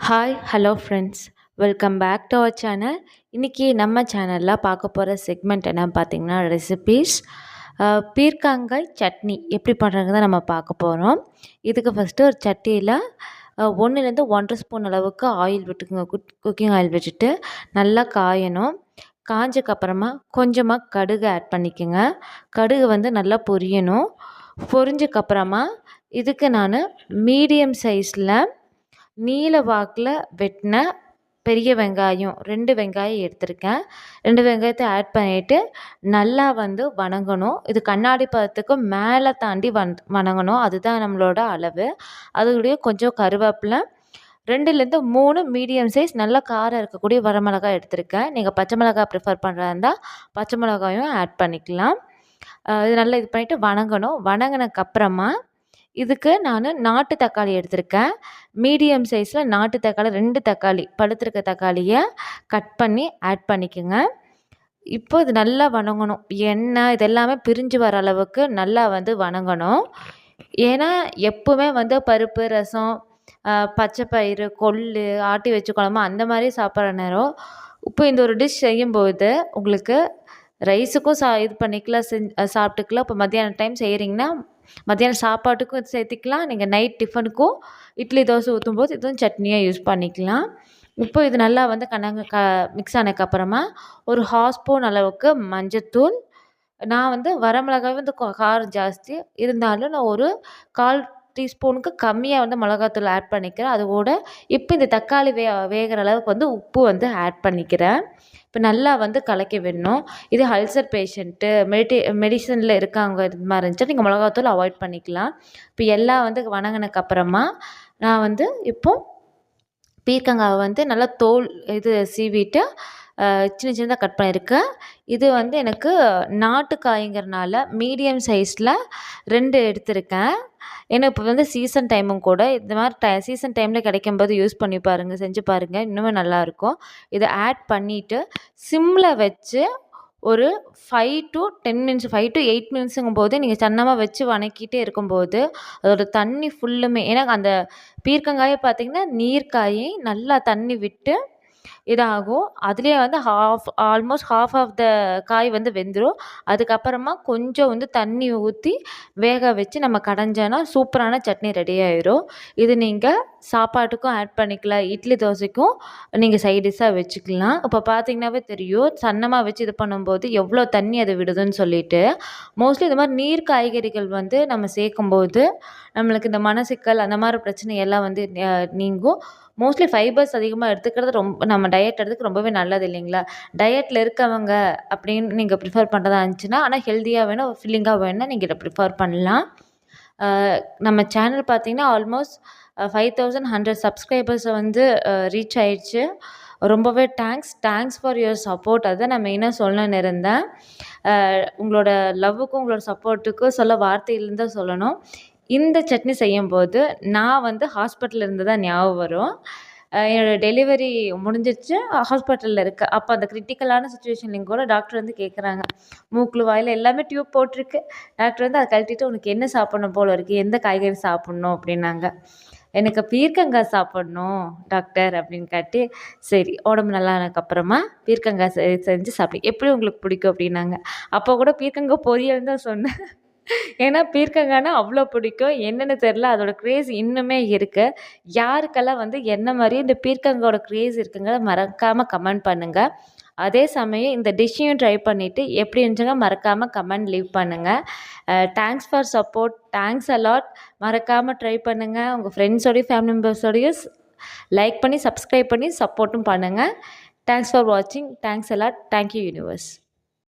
Hi hello friends, welcome back to our channel. இன்றைக்கி நம்ம சேனலில் பார்க்க போகிற செக்மெண்ட் என்னன்னு பார்த்தீங்கன்னா ரெசிபீஸ். பீர்க்கங்காய் சட்னி எப்படி பண்ணுறதுங்க தான் நம்ம பார்க்க போகிறோம். இதுக்கு ஃபஸ்ட்டு ஒரு சட்டியில் 1லேருந்து 1.5 ஸ்பூன் அளவுக்கு ஆயில் விட்டுக்குங்க. குக்கிங் ஆயில் வச்சுட்டு நல்லா காயணும். காஞ்சக்கப்புறமா கொஞ்சமாக கடுகு ஆட் பண்ணிக்கோங்க. கடுகு வந்து நல்லா பொரியணும். பொரிஞ்சக்கப்புறமா இதுக்கு நான் மீடியம் சைஸில் நீல வாக்கில் வெட்டின பெரிய வெங்காயம் 2 வெங்காயம் எடுத்திருக்கேன். 2 வெங்காயத்தை ஆட் பண்ணிவிட்டு நல்லா வந்து வணங்கணும். இது கண்ணாடி பதத்துக்கு மேலே தாண்டி வணங்கணும். அதுதான் நம்மளோட அளவு. அதுக்கூடயே கொஞ்சம் கருவேப்பிலை, 2லேருந்து 3 மீடியம் சைஸ் நல்ல காரம் இருக்கக்கூடிய வரமிளகாய் எடுத்திருக்கேன். நீங்கள் பச்சை மிளகாய் ப்ரிஃபர் பண்ணுறதா இருந்தால் பச்சை மிளகாயும் ஆட் பண்ணிக்கலாம். இது நல்லா இது பண்ணிவிட்டு வணங்கணும். வணங்கினக்கப்புறமா இதுக்கு நான் நாட்டு தக்காளி எடுத்திருக்கேன். மீடியம் சைஸில் நாட்டு தக்காளி 2 தக்காளி பழுத்திருக்க தக்காளியை கட் பண்ணி ஆட் பண்ணிக்கோங்க. இப்போ இது நல்லா வணங்கணும். எண்ணெய் இது எல்லாமே பிரிஞ்சு வர அளவுக்கு நல்லா வந்து வணங்கணும். ஏன்னா எப்போவுமே வந்து பருப்பு, ரசம், பச்சை பயிறு, கொள்ளு, ஆட்டி வச்ச குழம்பு அந்த மாதிரி சாப்பிட்ற நேரம் இப்போ இந்த ஒரு டிஷ் செய்யும்போது உங்களுக்கு ரைஸுக்கும் இது பண்ணிக்கலாம், சாப்பிட்டுக்கலாம். இப்போ மத்தியான டைம் செய்கிறீங்கன்னா மத்தியானம் சாப்பாட்டுக்கும் இது சேர்த்திக்கலாம். நீங்கள் நைட் டிஃபனுக்கும் இட்லி தோசை ஊற்றும்போது இதுவும் சட்னியாக யூஸ் பண்ணிக்கலாம். இப்போ இது நல்லா வந்து மிக்ஸ் ஆனதுக்கப்புறமா ஒரு 1/2 ஸ்பூன் அளவுக்கு மஞ்சத்தூள். நான் வந்து வரமிளகாய் வந்து காரம் ஜாஸ்தி இருந்தாலும் நான் ஒரு 1/4 டீஸ்பூனுக்கு கம்மியாக வந்து மிளகாத்தூள் ஆட் பண்ணிக்கிறேன். அது கூட இப்போ இந்த தக்காளி வேகிற அளவுக்கு வந்து உப்பு வந்து ஆட் பண்ணிக்கிறேன். இப்போ நல்லா வந்து கலக்கி விடணும். இது அல்சர் பேஷண்ட்டு மெடிசனில் இருக்காங்க இது மாதிரி இருந்துச்சுன்னா நீங்கள் மிளகாத்தூள் அவாய்ட் பண்ணிக்கலாம். இப்போ எல்லாம் வந்து வணங்கினதுக்கப்புறமா நான் வந்து இப்போது பீர்க்கங்காவை வந்து நல்லா தோல் சீவிட்டு சின்ன சின்னதாக கட் பண்ணியிருக்கேன். இது வந்து எனக்கு நாட்டு காய்ங்கிறனால மீடியம் சைஸில் 2 எடுத்திருக்கேன். ஏன்னா இப்போ வந்து சீசன் டைமும் கூட. இந்த மாதிரி சீசன் டைமில் கிடைக்கும்போது யூஸ் பண்ணி பாருங்கள், செஞ்சு பாருங்கள், இன்னுமே நல்லாயிருக்கும். இதை ஆட் பண்ணிவிட்டு சிம்மில் வச்சு ஒரு 5 to 10 மினிட்ஸ் 5 to 8 மினிட்ஸுங்கும் போது நீங்கள் சன்னமாக வச்சு வணக்கிட்டே இருக்கும்போது அதோட தண்ணி ஃபுல்லுமே, ஏன்னா அந்த பீர்க்கங்காயை பார்த்திங்கன்னா நீர்க்காயை நல்லா தண்ணி விட்டு இதாகும். அதுலேயே வந்து ஆல்மோஸ்ட் ஹாஃப் ஆஃப் த காய் வந்து வெந்துடும். அதுக்கப்புறமா கொஞ்சம் வந்து தண்ணி ஊற்றி வேக வச்சு நம்ம கடைஞ்சோன்னா சூப்பரான சட்னி ரெடி ஆயிடும். இது நீங்கள் சாப்பாட்டுக்கும் ஆட் பண்ணிக்கலாம், இட்லி தோசைக்கும் நீங்கள் சைட் டிஷ்ஷாக வச்சுக்கலாம். இப்போ பார்த்தீங்கன்னாவே தெரியும் சன்னமாக வச்சு இது பண்ணும்போது எவ்வளோ தண்ணி அது விடுதுன்னு சொல்லிட்டு. மோஸ்ட்லி இந்த மாதிரி நீர் காய்கறிகள் வந்து நம்ம சேர்க்கும்போது நம்மளுக்கு இந்த மனசிக்கல் அந்த மாதிரி பிரச்சனை எல்லாம் வந்து நீங்கும். மோஸ்ட்லி ஃபைபர்ஸ் அதிகமாக எடுத்துக்கிறது நம்ம டயட் எடுத்துக்க ரொம்பவே நல்லது இல்லைங்களா? டயட்டில் இருக்கவங்க அப்படின்னு நீங்கள் ப்ரிஃபர் பண்ணுறதா இருந்துச்சுன்னா, ஆனால் ஹெல்த்தியாக வேணும், ஃபில்லிங்காக வேணும்னா நீங்கள் இதை ப்ரிஃபர் பண்ணலாம். நம்ம சேனல் பார்த்திங்கன்னா ஆல்மோஸ்ட் 5100 சப்ஸ்கிரைபர்ஸை வந்து ரீச் ஆயிடுச்சு. ரொம்பவே தேங்க்ஸ் ஃபார் யுவர் சப்போர்ட். அதை நான் மெயினாக சொல்லணும்னு இருந்தேன். உங்களோட லவ்வுக்கும் உங்களோட சப்போர்ட்டுக்கும் சொல்ல வார்த்தையிலேருந்து தான் சொல்லணும். இந்த சட்னி செய்யும்போது நான் வந்து ஹாஸ்பிட்டலில் இருந்து தான் ஞாபகம் வரும். என்னோடய டெலிவரி முடிஞ்சிருச்சு, ஹாஸ்பிட்டலில் இருக்கேன். அப்போ அந்த கிரிட்டிக்கலான சுச்சுவேஷன்லேயும் கூட டாக்டர் வந்து கேட்குறாங்க, மூக்கில் வாயில் எல்லாமே டியூப் போட்டிருக்கு. டாக்டர் வந்து அதை கழட்டிட்டு உனக்கு என்ன சாப்பிட்ணும் போல் இருக்குது, எந்த காய்கறி சாப்பிட்ணும் அப்படின்னாங்க. எனக்கு பீர்க்கங்காய் சாப்பிட்ணும் டாக்டர் அப்படின்னு காட்டி, சரி உடம்பு நல்லா ஆனதுக்கப்புறமா பீர்க்கங்காய் செஞ்சு சாப்பிடு, எப்படி உங்களுக்கு பிடிக்கும் அப்படின்னாங்க. அப்போ கூட பீர்க்கங்காய் பொரியல் தான் சொன்னேன். ஏன்னா பீர்க்கங்காய்னா அவ்வளோ பிடிக்கும். என்னென்னு தெரில, அதோட க்ரேஸ் இன்னுமே இருக்குது. யாருக்கெல்லாம் வந்து என்ன மாதிரி இந்த பீர்க்கங்காயோட க்ரேஸ் இருக்குங்க மறக்காமல் கமெண்ட் பண்ணுங்கள். அதே சமயம் இந்த டிஷ்ஷையும் ட்ரை பண்ணிவிட்டு எப்படி இருந்துச்சுங்க மறக்காமல் கமெண்ட் லீவ் பண்ணுங்கள். Thanks for support, thanks a lot. மறக்காமல் ட்ரை பண்ணுங்கள். உங்கள் ஃப்ரெண்ட்ஸோடையும் ஃபேமிலி மெம்பர்ஸோடையும் லைக் பண்ணி சப்ஸ்கிரைப் பண்ணி சப்போர்ட்டும் பண்ணுங்கள். தேங்க்ஸ் ஃபார் வாட்சிங். Thanks a lot. Thank you universe.